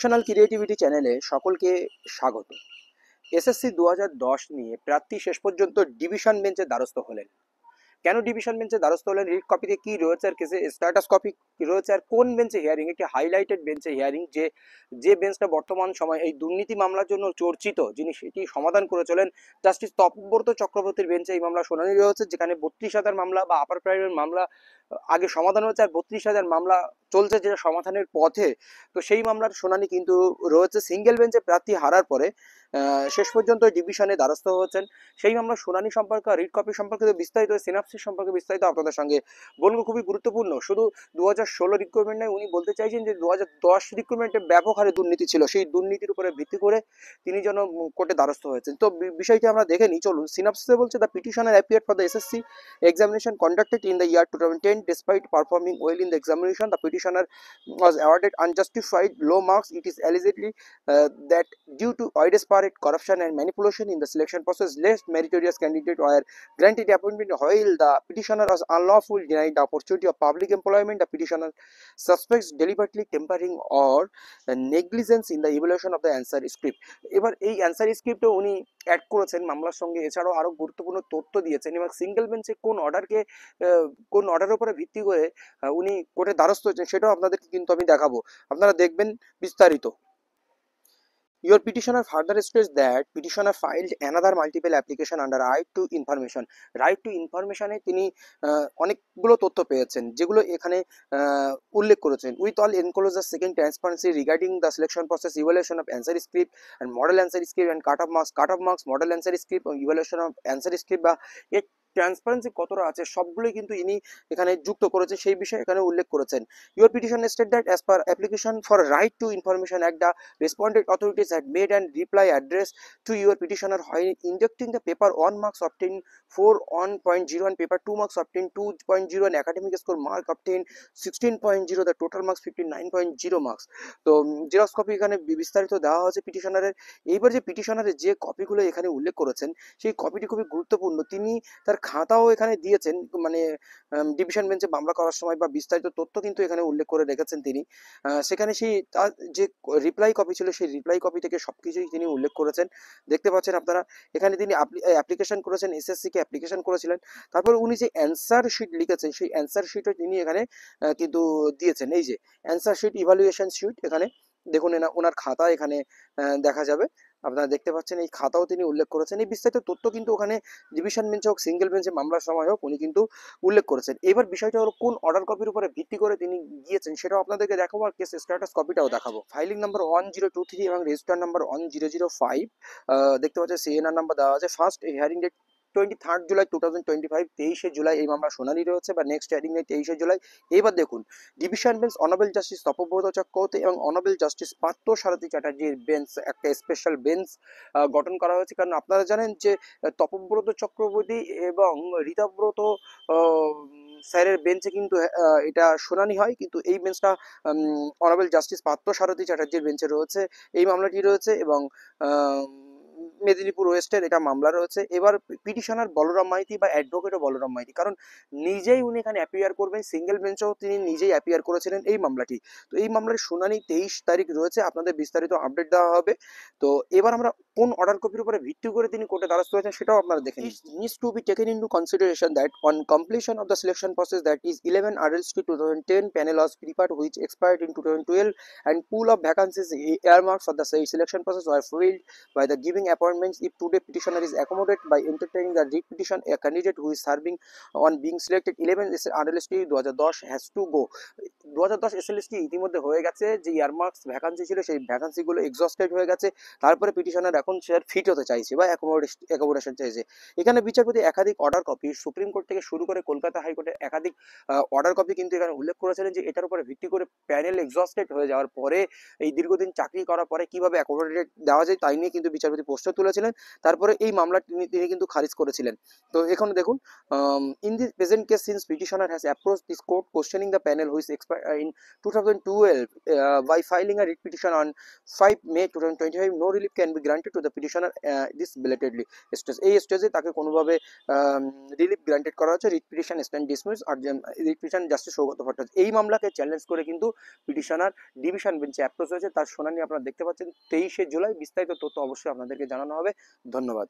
Emotional creativity চ্যানেলে সকলকে স্বাগত। এসএসসি 2010 নিয়ে প্রার্থী শেষ পর্যন্ত ডিভিশন বেঞ্চের দ্বারস্থ হলেন। কেন ডিভিশন বেঞ্চে দ্বারস্থ হলেন, রিট কপিতে কি রয়েছে আর কেসে স্ট্যাটাস কপি কি রয়েছে আর কোন বেঞ্চে হিয়ারিং, একটি হাইলাইটেড বেঞ্চে হিয়ারিং, যে বেঞ্চটা বর্তমান সময় এই দুর্নীতি মামলার জন্য চর্চিত, যিনি সেটি সমাধান করে চলেন জাস্টিস তপব্রত চক্রবর্তীর বেঞ্চে এই মামলা শুনানি রয়েছে, যেখানে 32,000 মামলা বা আপার প্রাইমারি মামলা আগে সমাধান হয়েছে আর 32,000 মামলা চলছে যেটা সমাধানের পথে। তো সেই মামলার শুনানি কিন্তু রয়েছে। সিঙ্গেল বেঞ্চে প্রার্থী হারার পরে শেষ পর্যন্ত ডিভিশনে দ্বারস্থ হয়েছেন। সেই মামলার শুনানি সম্পর্কে, রিট কপি সম্পর্কিত বিস্তারিত, সিনাপসিস সম্পর্কে বিস্তারিত আপনাদের সঙ্গে বলবো। খুবই গুরুত্বপূর্ণ। শুধু 2016 রিক্রুটমেন্ট নয়, উনি বলতে চাইছেন যে 2010 রিক্রুটমেন্টে ব্যাপক হারে দুর্নীতি ছিল, সেই দুর্নীতির উপরে ভিত্তি করে তিনি যেন কোর্টে দ্বারস্থ হয়েছেন। তো বিষয়টি আমরা দেখে নিই, চলুন। সিনাপসিসে বলছে, the petitioner appeared for the SSC examination conducted in the year 2010. Despite performing well in the examination, the petitioner was awarded unjustified low marks. It is allegedly that due to widespread corruption and manipulation in the selection process, less meritorious candidates were granted appointment while the petitioner was unlawfully denied the opportunity of public employment. The petitioner suspects deliberately tampering or negligence in the evaluation of the answer script. এবার এই answer স্ক্রিপ্টে উনি add করেছেন মামলার সঙ্গে, এছাড়াও আরো গুরুত্বপূর্ণ তথ্য দিয়েছেন এবং সিঙ্গেল বেঞ্চে কোন অর্ডারের উপরে ভিত্তি করে উনি কোর্টে দ্বারস্থ হয়েছেন সেটাও আপনাদেরকে কিন্তু আমি দেখাবো, আপনারা দেখবেন বিস্তারিত। Your petitioner further states that petitioner filed another multiple application under right to information. Right to information এ তিনি অনেকগুলো তথ্য পেয়েছেন যেগুলো এখানে উল্লেখ করেছেন। With all enclosures seeking transparency regarding the selection process, evaluation of answer script and model answer script and cut off marks, model answer script এবং evaluation of answer script বা এর ট্রান্সপারেন্সি কতটা আছে সবগুলোই কিন্তু ইনি এখানে যুক্ত করেছে, সেই বিষয়ে এখানে উল্লেখ করেছেন। Your petition stated that as per application for right to information act, the respondent authorities had made and reply address to your petitioner while inducting the paper 1 marks obtained 4 and paper 2 marks obtained 2.0 and academic score mark obtained 16.0, the total marks 59.0 marks. তো xerox copy এখানে বিস্তারিত দেওয়া হয়েছে পিটিশনারের। এইবার যে পিটিশনারের যে কপিগুলো এখানে উল্লেখ করেছেন সেই কপিটি খুবই গুরুত্বপূর্ণ। তিনি তার খাতাও এখানে দিয়েছেন, মানে ডিভিশন বেঞ্চে মামলা করার সময় বা বিস্তারিত তথ্য কিন্তু এখানে উল্লেখ করে রেখেছেন তিনি। সেখানে সেই তার যে রিপ্লাই কপি ছিল সেই রিপ্লাই কপি থেকে সবকিছুই তিনি উল্লেখ করেছেন, দেখতে পাচ্ছেন আপনারা। এখানে তিনি অ্যাপ্লিকেশন করেছেন, এসএসসি কে অ্যাপ্লিকেশন করেছিলেন। তারপর উনি যে অ্যান্সার শিট লিখেছেন সেই অ্যান্সার শিটও তিনি এখানে কিন্তু দিয়েছেন। এই যে অ্যান্সার শিট, ইভালুয়েশন শিট, এখানে দেখুন ওনার খাতা এখানে দেখা যাবে, আপনারা দেখতে পাচ্ছেন এই খাতাও তিনি উল্লেখ করেছেন। এই বিস্তারিত তথ্য কিন্তু ওখানে ডিভিশন বেঞ্চে হোক, সিঙ্গেল বেঞ্চে মামলার সময় হোক, উনি কিন্তু উল্লেখ করেছেন। এবার বিষয়টা হলো কোন অর্ডার কপির উপরে ভিত্তি করে তিনি গিয়েছেন সেটাও আপনাদেরকে দেখাবো আর কেস স্ট্যাটাস কপিটাও দেখাবো। ফাইলিং নাম্বার 1023 এবং রেজিস্টার নাম্বার 1005, দেখতে পাচ্ছেন সিএনআর নাম্বার দেওয়া আছে। First hearing date 23 July 2025, 23 July এই মামলা শুনানি রয়েছে বা নেক্সট হিয়ারিং ডেট 23 জুলাই। এবার দেখুন, division bench honourable justice Tapabrata Chakraborty এবং অনারেবল জাস্টিস পার্থ সারথী চ্যাটার্জির বেঞ্চ, একটা স্পেশাল বেঞ্চ গঠন করা হয়েছে। কারণ আপনারা জানেন যে তপব্রত চক্রবর্তী এবং ঋতব্রত স্যারের বেঞ্চে কিন্তু এটা শুনানি হয়, কিন্তু এই বেঞ্চটা অনারেবল জাস্টিস পার্থ সারথী চ্যাটার্জির বেঞ্চে রয়েছে, এই মামলাটি রয়েছে এবং মেদিনীপুর ওয়েস্টের এটা মামলা রয়েছে। এবার পিটিশনার বলরাম মাইতি বা অ্যাডভোকেটও বলরাম মাইতি, কারণ নিজেই উনি এখানে অ্যাপিয়ার করবেন, সিঙ্গেল বেঞ্চেও তিনি নিজেই অ্যাপিয়ার করেছিলেন এই মামলাটি। তো এই মামলার শুনানি 23 তারিখ রয়েছে, আপনাদের বিস্তারিত আপডেট দেওয়া হবে। তো এবার আমরা কোন অর্ডার কপির উপরে ভিত্তি করে তিনি কোর্টে দ্বারস্থ হয়েছেন সেটাও আপনারা দেখে নিন। Needs to be taken into consideration that on completion of the selection process, that is 11 RLST 2010 panel was prepared which expired in 2012 and pool of vacancies earmarked for the selection process were filled by the giving appointments. If today petitioner is accommodated by entertaining the writ petition, a candidate who is serving on being selected 11 RLST 2010 has to go. 2010 SLST ইতিমধ্যে হয়ে গেছে, যে ইয়ারমার্কস vacancy ছিল সেই ভ্যাকান্সিগুলো exhausted হয়ে গেছে, তারপরে petitioner এখন সে ফিট হতে চাইছে বা অ্যাকোমোডেশন চাইছে। এখানে বিচারপতি একাধিক অর্ডার কপি, সুপ্রিম কোর্ট থেকে শুরু করে কলকাতা হাইকোর্টের একাধিক অর্ডার কপি কিন্তু এখানে উল্লেখ করেছিলেন যে এটার উপরে ভিত্তি করে প্যানেল এক্সস্টেড হয়ে যাওয়ার পরে, এই দীর্ঘদিন চাকরি করার পরে কিভাবে অ্যাকোমোডেট দেওয়া যায় তাই নিয়ে কিন্তু বিচারপতি প্রশ্ন তুলেছিলেন, তারপরে এই মামলা তিনি কিন্তু খারিজ করেছিলেন। তো এখানে দেখুন, in this present case since petitioner has approach this court questioning the panel which expire in 2012 by filing a writ petition on 5 May 2025, no relief can be granted to the petitioner this belatedly stage। এই স্টেজে তাকে কোনোভাবে relief granted করা হচ্ছে, writ petition stand dismiss আর writ petition Justice Sougata Bhattacharya. এই মামলাকে challenge করে কিন্তু পিটিশনার ডিভিশন বেঞ্চে অ্যাপ্রোচ হয়েছে, তার শুনানি আপনারা দেখতে পাচ্ছেন 23শে জুলাই। বিস্তারিত তথ্য অবশ্যই আপনাদেরকে জানানো হবে। ধন্যবাদ।